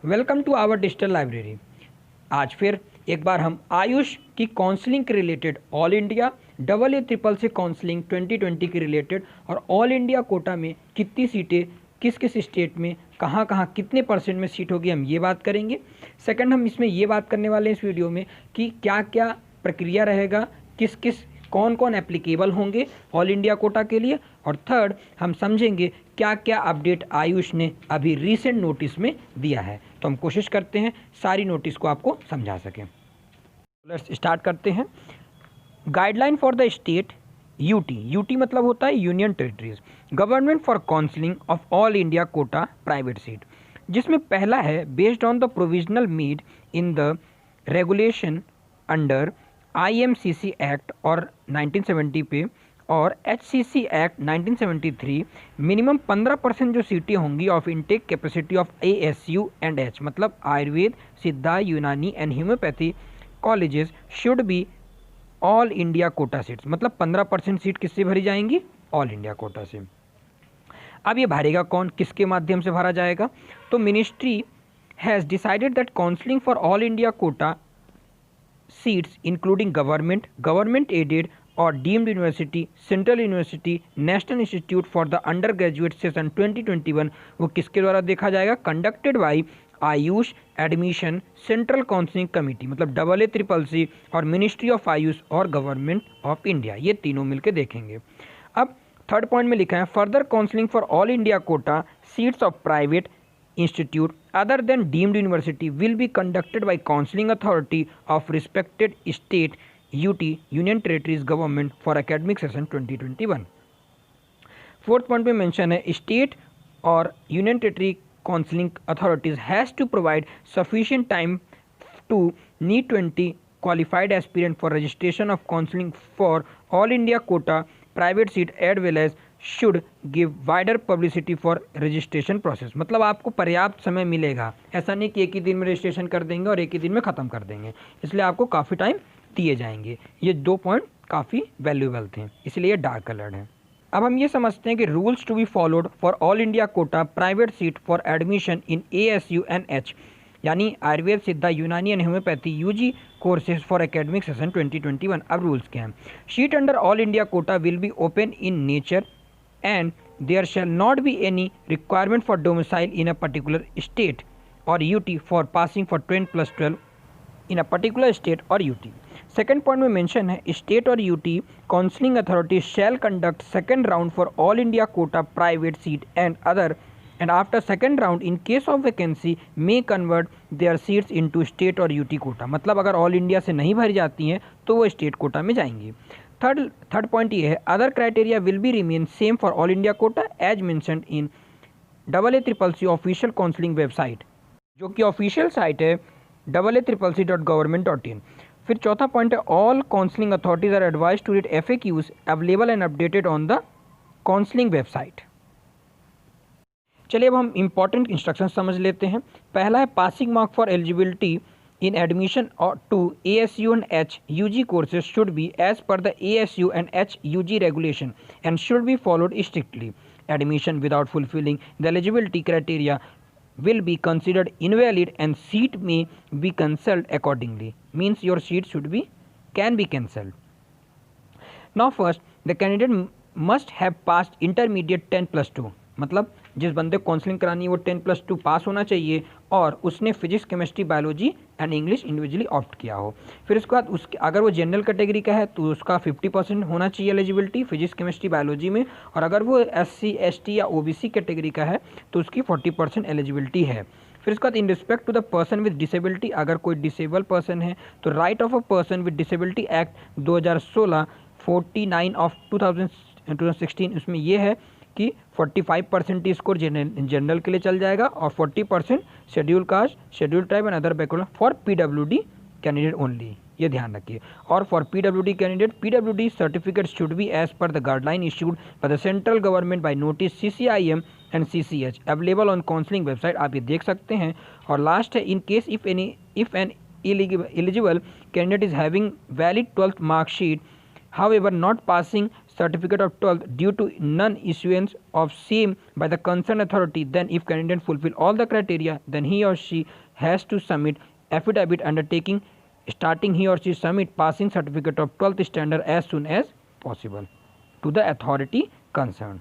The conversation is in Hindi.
Welcome to our digital library. आज फिर एक बार हम आयुष की काउंसलिंग के related all India AACCC counselling 2020 के रिलेटेड और ऑल इंडिया कोटा में कितनी सीटें किस किस स्टेट में कहाँ कहाँ कितने परसेंट में सीट होगी हम ये बात करेंगे। सेकंड, हम इसमें ये बात करने वाले हैं इस वीडियो में कि क्या क्या प्रक्रिया रहेगा, किस किस कौन कौन एप्लीकेबल होंगे ऑल इंडिया कोटा के लिए। और थर्ड, हम समझेंगे क्या क्या अपडेट आयुष ने अभी रीसेंट नोटिस में दिया है। तो हम कोशिश करते हैं सारी नोटिस को आपको समझा सकें। लेट्स स्टार्ट करते हैं। Guideline for the state UT मतलब होता है union territories government for counselling of all India quota private seat, जिसमें पहला है based on the provisional made in the regulation under IMCC act और 1970 पे और HCC एक्ट 1973 मिनिमम 15% जो सीटें होंगी of intake capacity of ASU and H मतलब Ayurveda, Siddha, Unani and homeopathy colleges should be all India quota seats, मतलब 15% सीट किससे भरी जाएंगी? ऑल इंडिया कोटा से। अब ये भरेगा कौन, किसके माध्यम से भरा जाएगा? तो ministry has decided that counselling for all India quota seats including government aided और deemed university, central university, national institute for the undergraduate session 2021 वो किसके द्वारा देखा जाएगा? Conducted by AYUSH admission central counselling committee, मतलब AACCC और मिनिस्ट्री ऑफ आयुष और गवर्नमेंट ऑफ इंडिया, ये तीनों मिलकर देखेंगे। अब थर्ड पॉइंट में लिखा है further counselling for all India quota seats of private institute other than deemed university will be conducted by counseling authority of respected state UT union territories government for academic session 2021। Fourth point में मेंशन है स्टेट और union territory counselling authorities has to provide sufficient time to NEET 20 qualified aspirant for registration of counseling for all India quota private seat as well as should give wider publicity for registration process, मतलब आपको पर्याप्त समय मिलेगा। ऐसा नहीं कि एक ही दिन में रजिस्ट्रेशन कर देंगे और एक ही दिन में ख़त्म कर देंगे, इसलिए आपको काफ़ी टाइम दिए जाएंगे। ये दो पॉइंट काफ़ी वैल्यूएबल थे, इसलिए डार्क कलर्ड है। अब हम ये समझते हैं कि rules to be followed for all India quota private seat for admission in ASU and H यानी Ayurveda, Siddha, Unani and homeopathy UG courses for academic session 2021। अब रूल्स क्या हैं? Seat under all India quota will be open in nature and there shall not be any requirement for domicile in a particular state or UT for passing for 10+12 in a particular state or UT। Second point में मेंशन है स्टेट और UT counselling authority shell conduct second round for all India quota private seat and other and after second round in case of vacancy may convert their seats into state और UT कोटा, मतलब अगर ऑल इंडिया से नहीं भरी जाती हैं तो वो स्टेट कोटा में जाएंगी। थर्ड पॉइंट ये है other criteria will be remain same for all India quota as mentioned in AACCC official counselling website, जो कि ऑफिशियल साइट है AACCC.government.in। फिर चौथा पॉइंट है all counselling authorities are advise to read FAQs available and updated on the counselling website. चलिए अब हम इंपॉर्टेंट इंस्ट्रक्शन समझ लेते हैं। पहला है passing mark for eligibility in admission or to ASU and H UG courses should be as per the ASU and H UG regulation and should be followed strictly. Admission without fulfilling the eligibility criteria will be considered invalid and seat may be cancelled accordingly. Means your seat can be cancelled. Now first, the candidate must have passed intermediate 10+2, मतलब जिस बंदे को काउंसलिंग करानी है वो 10+2 पास होना चाहिए और उसने physics, chemistry, biology and English individually opt किया हो। फिर उसके बाद उसके अगर वो जनरल कैटेगरी का है तो उसका 50% होना चाहिए एलिजिबिलिटी फिजिक्स, केमिस्ट्री, बायोलॉजी में, और अगर वो SC, ST या OBC कैटेगरी का है तो उसकी 40% एलिजिबिलिटी है। फिर उसके बाद in respect to the person with disability, अगर कोई डिसेबल पर्सन है तो right of a person with disability act 2016 49 of 2016 उसमें ये है कि 45% स्कोर जनरल के लिए चल जाएगा और 40% schedule caste, schedule tribe and other backward for PWD candidate only, ये ध्यान रखिए। और for PWD candidate PWD certificate should be as per the guideline issued by the central government by notice CCIM and CCH available on counselling website, आप ये देख सकते हैं। और लास्ट है in case if an eligible candidate is having valid 12th marksheet however not passing certificate of 12th due to non-issuance of same by the concerned authority, then if candidate fulfill all the criteria, then he or she has to submit affidavit undertaking starting he or she submit passing certificate of 12th standard as soon as possible to the authority concerned.